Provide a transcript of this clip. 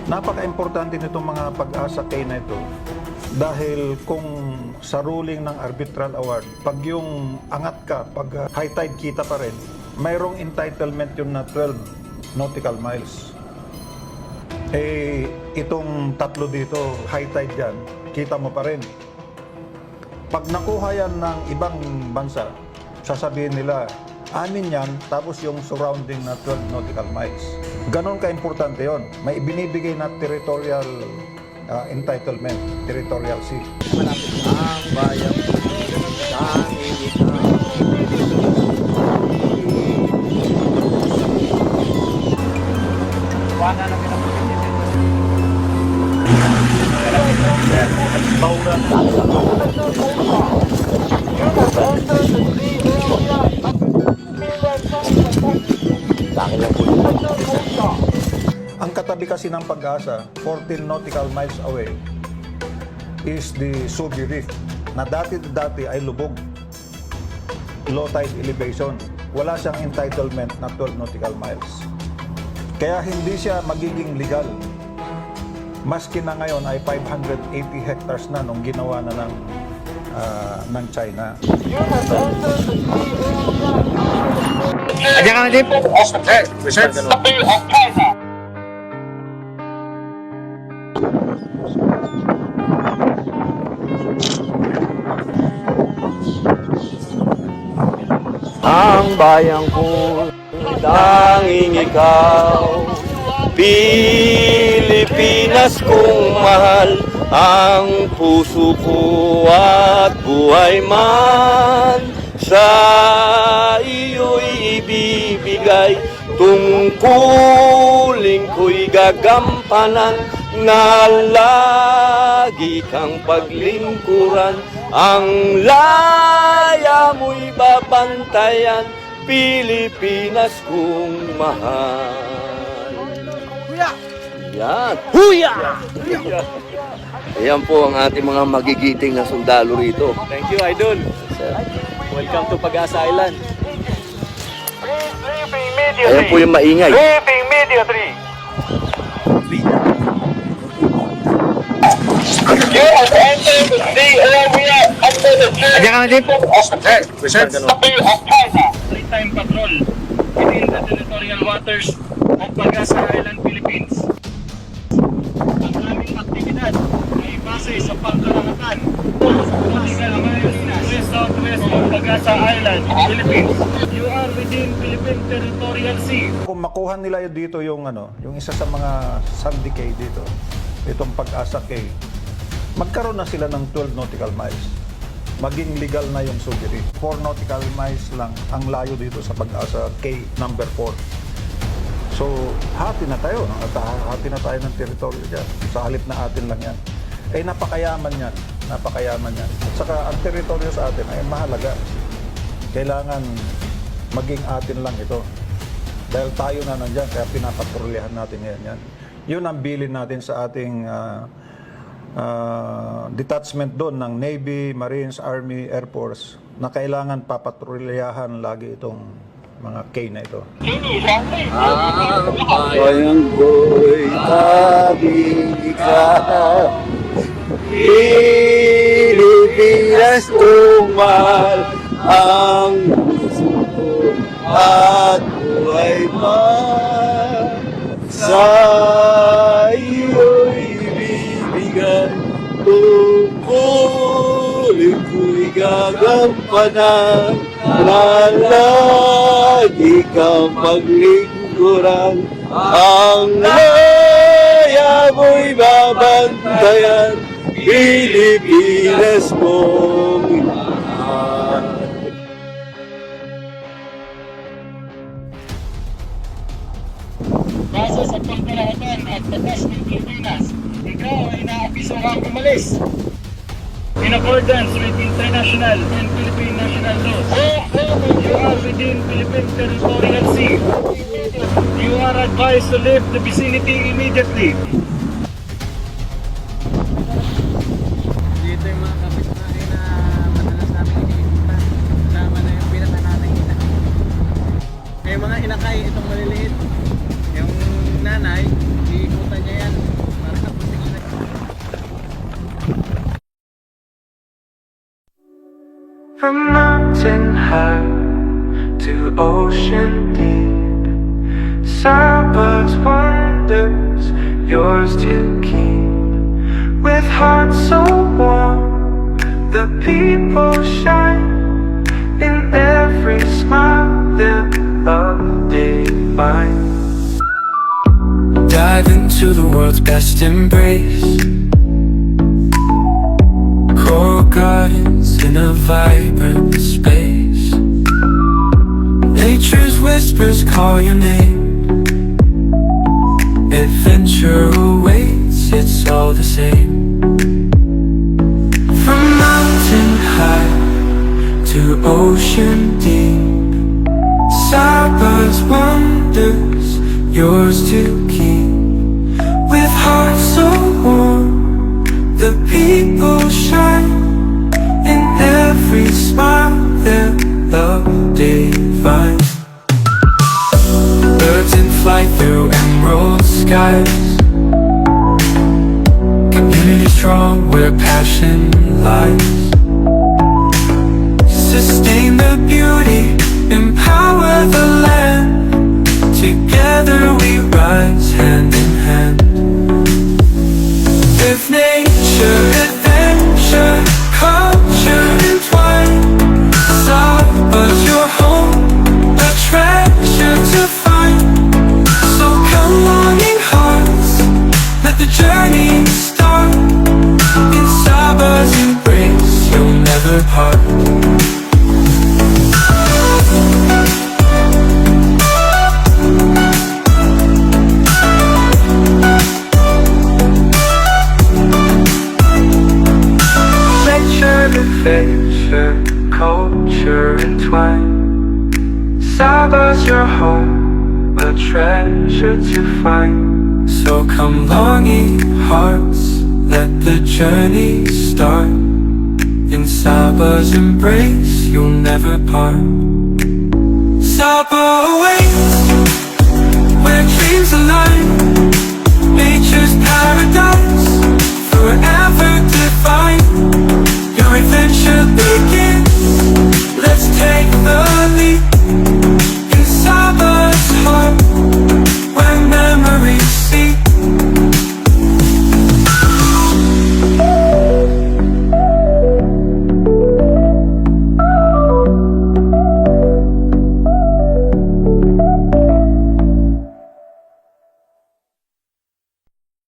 Napaka-importante nitong mga pag-asa K na ito dahil kung sa ruling ng arbitral award, pag yung angat ka, pag high tide kita pa rin, mayroong entitlement yun na 12 nautical miles. Eh, itong tatlo dito, high tide yan, kita mo pa rin. Pag nakuha yan ng ibang bansa, sasabihin nila, amin yan, tapos yung surrounding na 12 nautical miles. Ganon ka-importante yon. May binibigay na territorial entitlement, territorial sea. Malapit ang bayan ng ikaw. Wala na pinapulitin. Bauran. Ang katabi kasi ng Pag-asa, 14 nautical miles away, is the Subi Reef, na dati ay lubog. Low tide elevation. Wala siyang entitlement na 12 nautical miles. Kaya hindi siya magiging legal. Maski na ngayon ay 580 hectares na nung ginawa na ng China. Ayan ka na, Jeep. Research. Ang bayang ko, tanging ikaw, Pilipinas kong mahal, ang puso ko at buhay man sa iyo'y ibibigay. Tungkulin ko'y gagampanan, na lagi kang paglingkuran, ang laya mo'y babantayan, Pilipinas kong mahal. Huya! Yan! Huya! Huya! Ayan po ang ating mga magigiting na sundalo rito. Thank you, Idol. Welcome to Pag-asa Island. Ayan po yung maingay. Briefing Media 3. You have entered the area under the Ayan ka na, Jeep. Research. Nighttime patrol within the territorial waters of Pag-asa Island, Philippines. Ang aming aktibidad ay base sa pangkalahatan West-Southwest of Pag-asa Island, Philippines. You are within Philippine Territorial Sea. Kung makuha nila yun dito yung isa sa mga sandy cay dito, itong Pag-asa Cay, magkaroon na sila ng 12 nautical miles. Maging legal na yung Subi Reef. 4 nautical miles lang ang layo dito sa Pag-asa Cay number 4. So, hati na tayo. Hati na tayo ng teritoryo dyan. Sa halip na atin lang yan. Eh, napakayaman yan. Napakayaman yan. At saka, ang teritoryo sa atin ay mahalaga. Kailangan maging atin lang ito. Dahil tayo na nandyan, kaya pinapatrolyahan natin yan. Yun ang bilin natin sa ating detachment doon ng Navy, Marines, Army, Air Force na kailangan papatrolyahan lagi itong mga K na ito. Ang bayang ko'y tabing ikaw, Pilipinas kong mahal, ang puso ko at buhay man sa iyo'y ibibigay. Tungkulin ko'y gagampanan, na lagi kang paglingkuran, ang laya mo'y babantayan, Pilipinas kong mahal. Base sa pangkalahatan at batas ng Pilipinas, ikaw ay naabisuhang umalis in accordance with international and Philippine national laws. You are within Philippine Territorial Sea. You are advised to leave the vicinity immediately. Dito yung mga kapitbahay na madalas namin iniikutan. Kasama na yung pinata natin ina. Yung mga inakay, itong maliliit. Yung nanay, iikutan niya yan. Para sa protection. From mountain high to ocean deep, Saba's wonders, yours to keep. With hearts so warm, the people shine. In every smile, their love divine. Dive into the world's best embrace. Coral gardens in a vibrant space. Nature's whispers call your name. Adventure awaits, it's all the same. From mountain high to ocean deep, Saba's wonders, yours to keep. With hearts so warm, the people shine. In every smile, their love divine. Birds in flight through emerald skies. Community strong where passion lies. Sustain the beauty, empower the land. Together we rise hand in hand. With nature, adventure, culture entwined. Saba's your home, a treasure to find. So come longing hearts, let the journey start. In Saba's embrace, you'll never part. Adventure, culture entwined. Saba's your home, a treasure to find. So come longing hearts, let the journey start. In Saba's embrace, you'll never part. Saba awaits, where dreams align. Nature's paradise, forever divine. Your adventure begins.